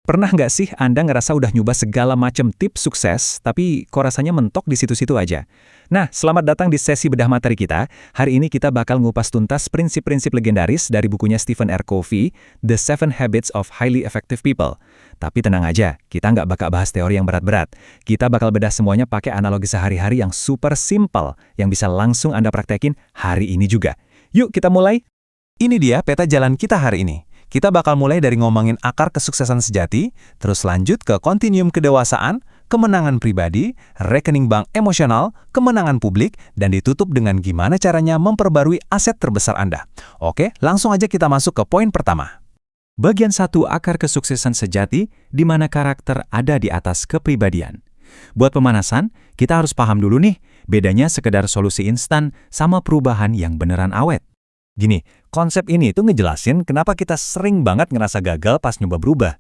Pernah nggak sih Anda ngerasa udah nyoba segala macam tips sukses, tapi kok rasanya mentok di situ-situ aja? Nah, selamat datang di sesi bedah materi kita. Hari ini kita bakal ngupas tuntas prinsip-prinsip legendaris dari bukunya Stephen R. Covey, The 7 Habits of Highly Effective People. Tapi tenang aja, kita nggak bakal bahas teori yang berat-berat. Kita bakal bedah semuanya pakai analogi sehari-hari yang super simple, yang bisa langsung Anda praktekin hari ini juga. Yuk kita mulai! Ini dia peta jalan kita hari ini. Kita bakal mulai dari ngomongin akar kesuksesan sejati, terus lanjut ke kontinuum kedewasaan, kemenangan pribadi, rekening bank emosional, kemenangan publik, dan ditutup dengan gimana caranya memperbarui aset terbesar Anda. Oke, langsung aja kita masuk ke poin pertama. Bagian 1 akar kesuksesan sejati, di mana karakter ada di atas kepribadian. Buat pemanasan, kita harus paham dulu nih, bedanya sekedar solusi instan sama perubahan yang beneran awet. Gini, konsep ini tuh ngejelasin kenapa kita sering banget ngerasa gagal pas nyoba berubah.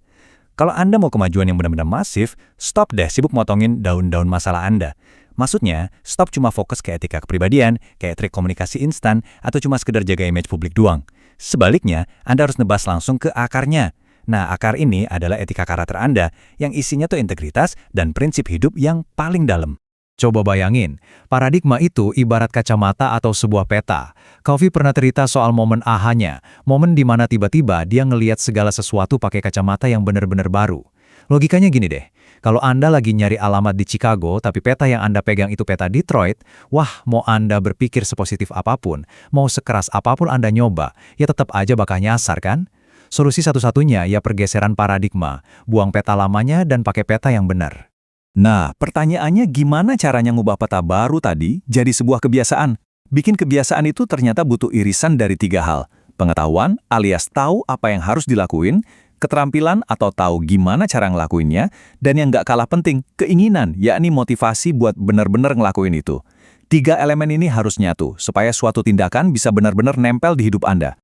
Kalau Anda mau kemajuan yang benar-benar masif, stop deh sibuk motongin daun-daun masalah Anda. Maksudnya, stop cuma fokus ke etika kepribadian, kayak trik komunikasi instan, atau cuma sekedar jaga image publik doang. Sebaliknya, Anda harus nebas langsung ke akarnya. Nah, akar ini adalah etika karakter Anda, yang isinya tuh integritas dan prinsip hidup yang paling dalam. Coba bayangin, paradigma itu ibarat kacamata atau sebuah peta. Covey pernah cerita soal momen ahanya, momen di mana tiba-tiba dia ngelihat segala sesuatu pakai kacamata yang benar-benar baru. Logikanya gini deh, kalau Anda lagi nyari alamat di Chicago, tapi peta yang Anda pegang itu peta Detroit, wah, mau Anda berpikir sepositif apapun, mau sekeras apapun Anda nyoba, ya tetap aja bakal nyasar kan? Solusi satu-satunya ya pergeseran paradigma, buang peta lamanya dan pakai peta yang benar. Nah, pertanyaannya gimana caranya ngubah peta baru tadi jadi sebuah kebiasaan? Bikin kebiasaan itu ternyata butuh irisan dari 3 hal. Pengetahuan alias tahu apa yang harus dilakuin, keterampilan atau tahu gimana cara ngelakuinnya, dan yang nggak kalah penting, keinginan, yakni motivasi buat benar-benar ngelakuin itu. 3 elemen ini harus nyatu, supaya suatu tindakan bisa benar-benar nempel di hidup Anda.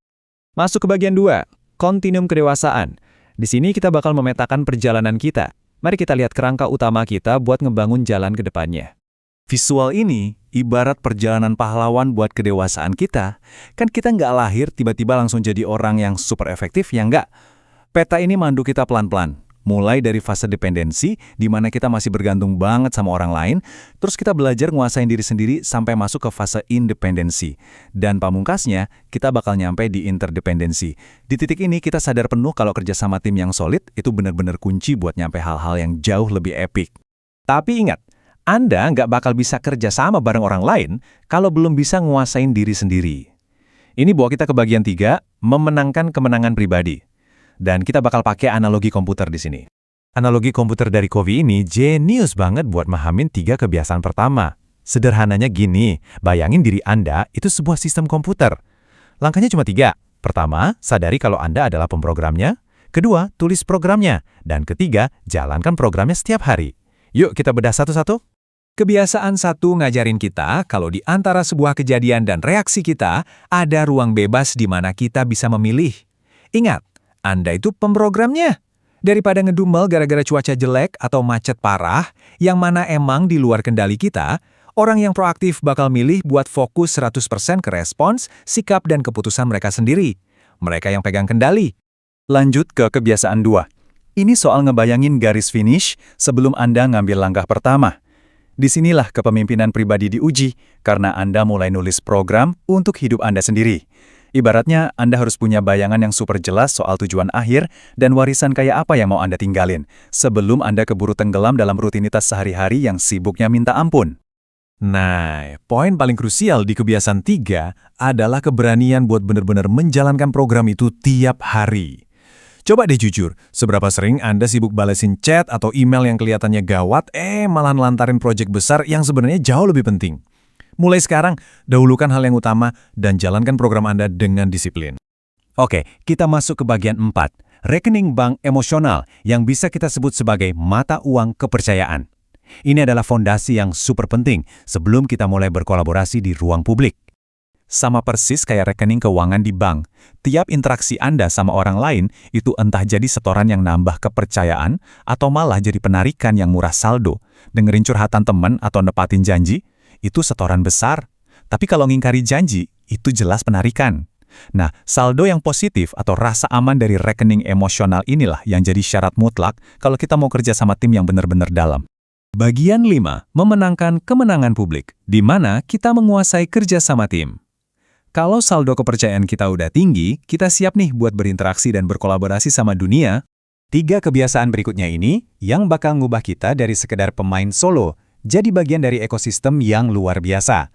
Masuk ke bagian 2, kontinuum kedewasaan. Di sini kita bakal memetakan perjalanan kita. Mari kita lihat kerangka utama kita buat ngebangun jalan ke depannya. Visual ini ibarat perjalanan pahlawan buat kedewasaan kita. Kan kita nggak lahir tiba-tiba langsung jadi orang yang super efektif, ya nggak? Peta ini mandu kita pelan-pelan. Mulai dari fase dependensi, di mana kita masih bergantung banget sama orang lain, terus kita belajar nguasain diri sendiri sampai masuk ke fase independensi. Dan pamungkasnya, kita bakal nyampe di interdependensi. Di titik ini, kita sadar penuh kalau kerja sama tim yang solid itu benar-benar kunci buat nyampe hal-hal yang jauh lebih epik. Tapi ingat, Anda nggak bakal bisa kerja sama bareng orang lain kalau belum bisa nguasain diri sendiri. Ini bawa kita ke bagian 3, memenangkan kemenangan pribadi. Dan kita bakal pakai analogi komputer di sini. Analogi komputer dari Covey ini jenius banget buat mahamin 3 kebiasaan pertama. Sederhananya gini, bayangin diri Anda itu sebuah sistem komputer. Langkahnya cuma 3. Pertama, sadari kalau Anda adalah pemprogramnya. Kedua, tulis programnya. Dan ketiga, jalankan programnya setiap hari. Yuk kita bedah satu-satu. Kebiasaan 1 ngajarin kita kalau di antara sebuah kejadian dan reaksi kita, ada ruang bebas di mana kita bisa memilih. Ingat, Anda itu pemprogramnya. Daripada ngedumel gara-gara cuaca jelek atau macet parah, yang mana emang di luar kendali kita, orang yang proaktif bakal milih buat fokus 100% ke respons, sikap, dan keputusan mereka sendiri. Mereka yang pegang kendali. Lanjut ke kebiasaan 2. Ini soal ngebayangin garis finish sebelum Anda ngambil langkah pertama. Disinilah kepemimpinan pribadi diuji, karena Anda mulai nulis program untuk hidup Anda sendiri. Ibaratnya, Anda harus punya bayangan yang super jelas soal tujuan akhir dan warisan kayak apa yang mau Anda tinggalin, sebelum Anda keburu tenggelam dalam rutinitas sehari-hari yang sibuknya minta ampun. Nah, poin paling krusial di kebiasaan 3 adalah keberanian buat benar-benar menjalankan program itu tiap hari. Coba deh jujur, seberapa sering Anda sibuk balesin chat atau email yang kelihatannya gawat, malah nelantarin proyek besar yang sebenarnya jauh lebih penting. Mulai sekarang, dahulukan hal yang utama dan jalankan program Anda dengan disiplin. Oke, kita masuk ke bagian 4, rekening bank emosional yang bisa kita sebut sebagai mata uang kepercayaan. Ini adalah fondasi yang super penting sebelum kita mulai berkolaborasi di ruang publik. Sama persis kayak rekening keuangan di bank, tiap interaksi Anda sama orang lain itu entah jadi setoran yang nambah kepercayaan atau malah jadi penarikan yang murah saldo, dengerin curhatan teman atau nepatin janji, itu setoran besar. Tapi kalau ngingkari janji, itu jelas penarikan. Nah, saldo yang positif atau rasa aman dari rekening emosional inilah yang jadi syarat mutlak kalau kita mau kerja sama tim yang benar-benar dalam. Bagian 5, memenangkan kemenangan publik, di mana kita menguasai kerja sama tim. Kalau saldo kepercayaan kita udah tinggi, kita siap nih buat berinteraksi dan berkolaborasi sama dunia. 3 kebiasaan berikutnya ini yang bakal ngubah kita dari sekedar pemain solo, jadi bagian dari ekosistem yang luar biasa.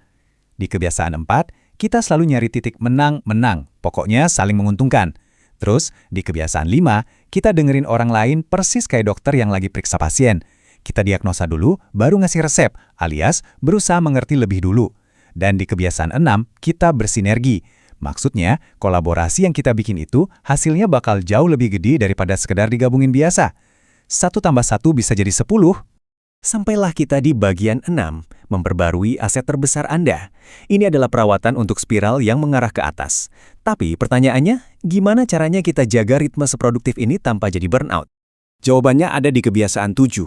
Di kebiasaan 4, kita selalu nyari titik menang-menang, pokoknya saling menguntungkan. Terus, di kebiasaan 5, kita dengerin orang lain persis kayak dokter yang lagi periksa pasien. Kita diagnosa dulu, baru ngasih resep, alias berusaha mengerti lebih dulu. Dan di kebiasaan 6, kita bersinergi. Maksudnya, kolaborasi yang kita bikin itu hasilnya bakal jauh lebih gede daripada sekedar digabungin biasa. 1 tambah 1 bisa jadi 10. Sampailah kita di bagian 6, memperbarui aset terbesar Anda. Ini adalah perawatan untuk spiral yang mengarah ke atas. Tapi pertanyaannya, gimana caranya kita jaga ritme seproduktif ini tanpa jadi burnout? Jawabannya ada di kebiasaan 7.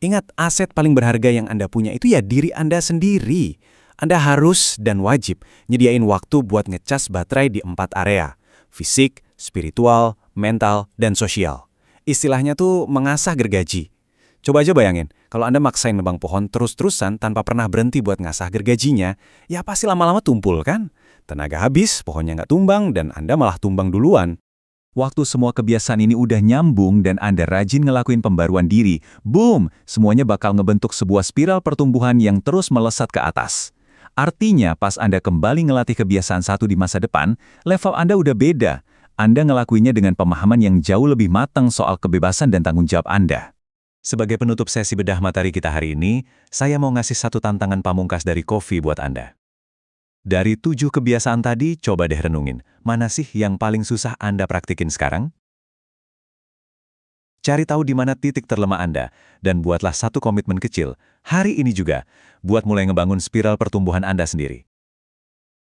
Ingat, aset paling berharga yang Anda punya itu ya diri Anda sendiri. Anda harus dan wajib nyediain waktu buat ngecas baterai di 4 area: fisik, spiritual, mental, dan sosial. Istilahnya tuh mengasah gergaji. Coba aja bayangin, kalau Anda maksain nebang pohon terus-terusan tanpa pernah berhenti buat ngasah gergajinya, ya pasti lama-lama tumpul kan? Tenaga habis, pohonnya nggak tumbang, dan Anda malah tumbang duluan. Waktu semua kebiasaan ini udah nyambung dan Anda rajin ngelakuin pembaruan diri, boom, semuanya bakal ngebentuk sebuah spiral pertumbuhan yang terus melesat ke atas. Artinya, pas Anda kembali ngelatih kebiasaan satu di masa depan, level Anda udah beda. Anda ngelakuinnya dengan pemahaman yang jauh lebih matang soal kebebasan dan tanggung jawab Anda. Sebagai penutup sesi bedah materi kita hari ini, saya mau ngasih satu tantangan pamungkas dari Covey buat Anda. Dari 7 kebiasaan tadi, coba deh renungin, mana sih yang paling susah Anda praktikin sekarang? Cari tahu di mana titik terlemah Anda, dan buatlah satu komitmen kecil, hari ini juga, buat mulai ngebangun spiral pertumbuhan Anda sendiri.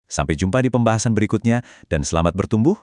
Sampai jumpa di pembahasan berikutnya, dan selamat bertumbuh,